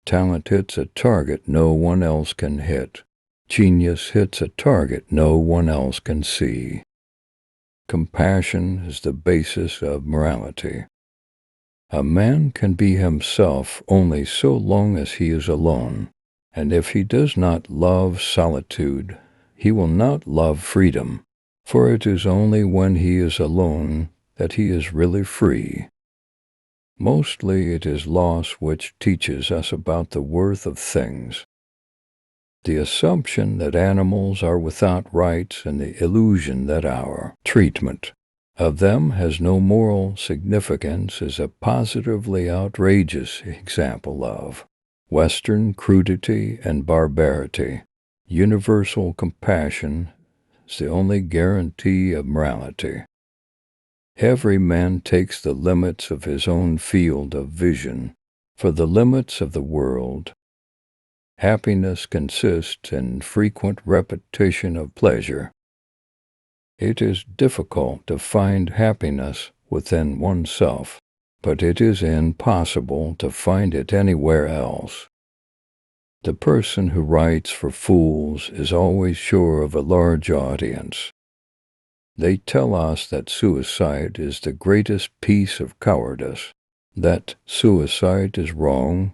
Talent hits a target no one else can hit. Genius hits a target no one else can see. Compassion is the basis of morality. A man can be himself only so long as he is alone, and if he does not love solitude, he will not love freedom, for it is only when he is alone that he is really free. Mostly it is loss which teaches us about the worth of things. The assumption that animals are without rights and the illusion that our treatment of them has no moral significance is a positively outrageous example of Western crudity and barbarity. Universal compassion is the only guarantee of morality. Every man takes the limits of his own field of vision for the limits of the world. Happiness consists in frequent repetition of pleasure. It is difficult to find happiness within oneself, but it is impossible to find it anywhere else. The person who writes for fools is always sure of a large audience. They tell us that suicide is the greatest piece of cowardice, that suicide is wrong,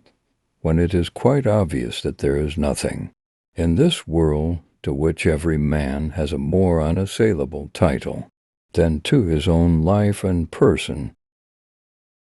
when it is quite obvious that there is nothing in this world to which every man has a more unassailable title than to his own life and person.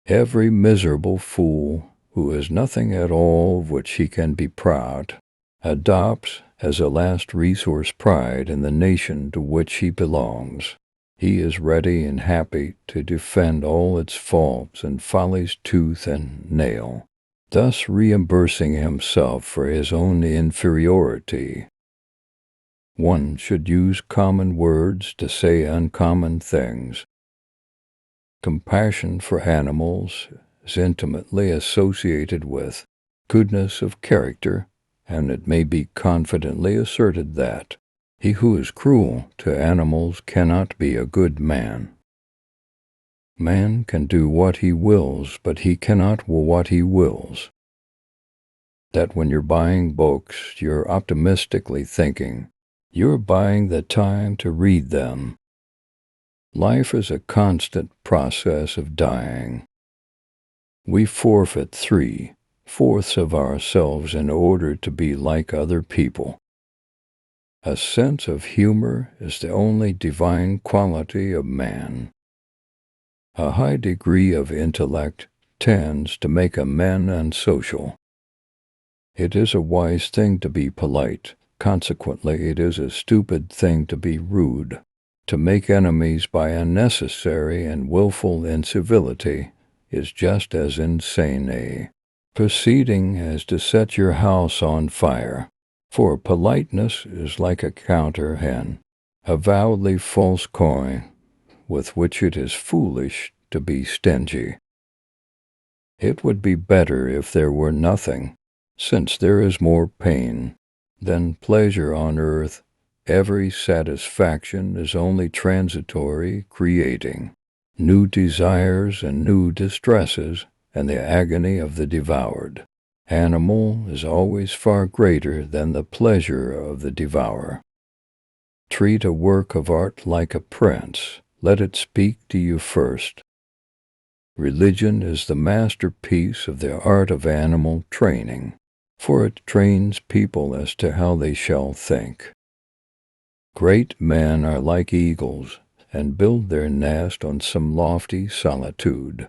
Every miserable fool who has nothing at all of which he can be proud adopts as a last resource pride in the nation to which he belongs. He is ready and happy to defend all its faults and follies tooth and nail, thus reimbursing himself for his own inferiority. One should use common words to say uncommon things. Compassion for animals is intimately associated with goodness of character, and it may be confidently asserted that he who is cruel to animals cannot be a good man. Man can do what he wills, but he cannot will what he wills. That when you're buying books, you're optimistically thinking, you're buying the time to read them. Life is a constant process of dying. We forfeit 3/4 of ourselves in order to be like other people. A sense of humor is the only divine quality of man. A high degree of intellect tends to make a man unsocial. It is a wise thing to be polite. Consequently, it is a stupid thing to be rude. To make enemies by unnecessary and willful incivility is just as insane a proceeding as to set your house on fire. For politeness is like a counter hen, avowedly false coin, with which it is foolish to be stingy. It would be better if there were nothing, since there is more pain than pleasure on earth. Every satisfaction is only transitory, creating new desires and new distresses, and the agony of the devoured animal is always far greater than the pleasure of the devourer. Treat a work of art like a prince. Let it speak to you first. Religion is the masterpiece of the art of animal training, for it trains people as to how they shall think. Great men are like eagles, and build their nest on some lofty solitude.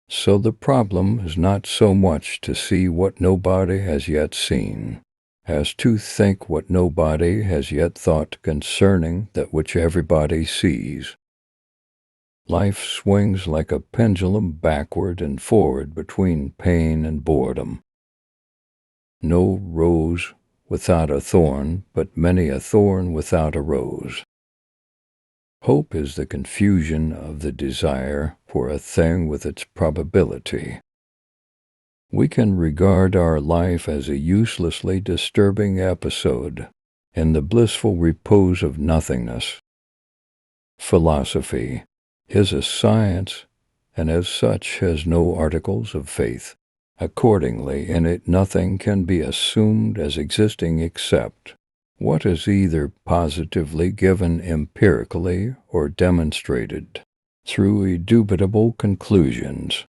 So the problem is not so much to see what nobody has yet seen, as to think what nobody has yet thought concerning that which everybody sees. Life swings like a pendulum backward and forward between pain and boredom. No rose without a thorn, but many a thorn without a rose. Hope is the confusion of the desire for a thing with its probability. We can regard our life as a uselessly disturbing episode in the blissful repose of nothingness. Philosophy is a science, and as such has no articles of faith. Accordingly, in it nothing can be assumed as existing except what is either positively given empirically or demonstrated through indubitable conclusions.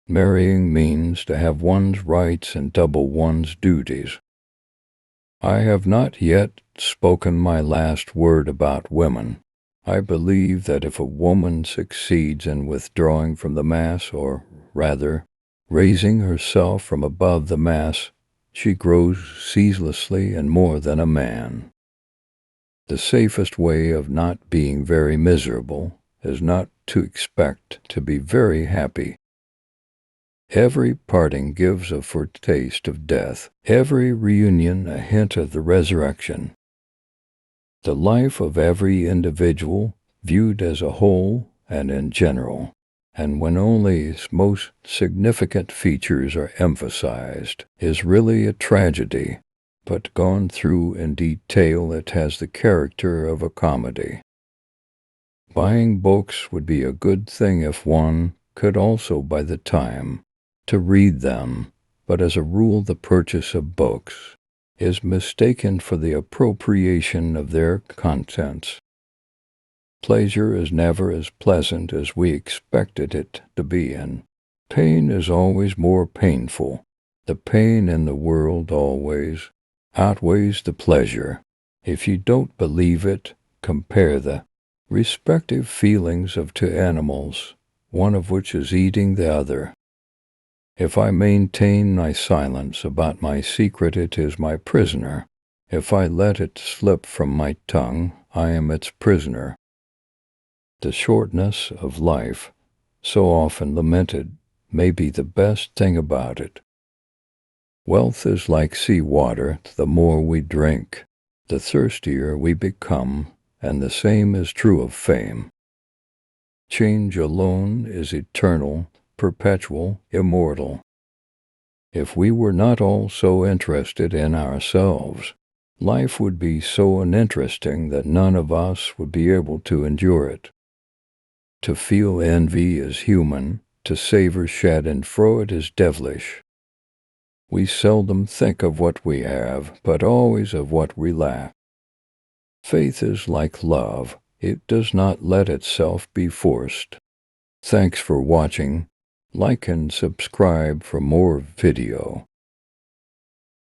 Marrying means to have one's rights and double one's duties. I have not yet spoken my last word about women. I believe that if a woman succeeds in withdrawing from the mass, or rather, raising herself from above the mass, she grows ceaselessly and more than a man. The safest way of not being very miserable is not to expect to be very happy. Every parting gives a foretaste of death, every reunion a hint of the resurrection. The life of every individual, viewed as a whole and in general, and when only its most significant features are emphasized, is really a tragedy, but gone through in detail it has the character of a comedy. Buying books would be a good thing if one could also buy the time to read them, but as a rule the purchase of books is mistaken for the appropriation of their contents. Pleasure is never as pleasant as we expected it to be, and pain is always more painful. The pain in the world always outweighs the pleasure. If you don't believe it, compare the respective feelings of two animals, one of which is eating the other. If I maintain my silence about my secret, it is my prisoner. If I let it slip from my tongue, I am its prisoner. The shortness of life, so often lamented, may be the best thing about it. Wealth is like sea water. The more we drink, the thirstier we become, and the same is true of fame. Change alone is eternal, perpetual, immortal. If we were not all so interested in ourselves, life would be so uninteresting that none of us would be able to endure it. To feel envy is human, to savor schadenfreude is devilish. We seldom think of what we have, but always of what we lack. Faith is like love. It does not let itself be forced. Thanks for watching. Like and subscribe for more video.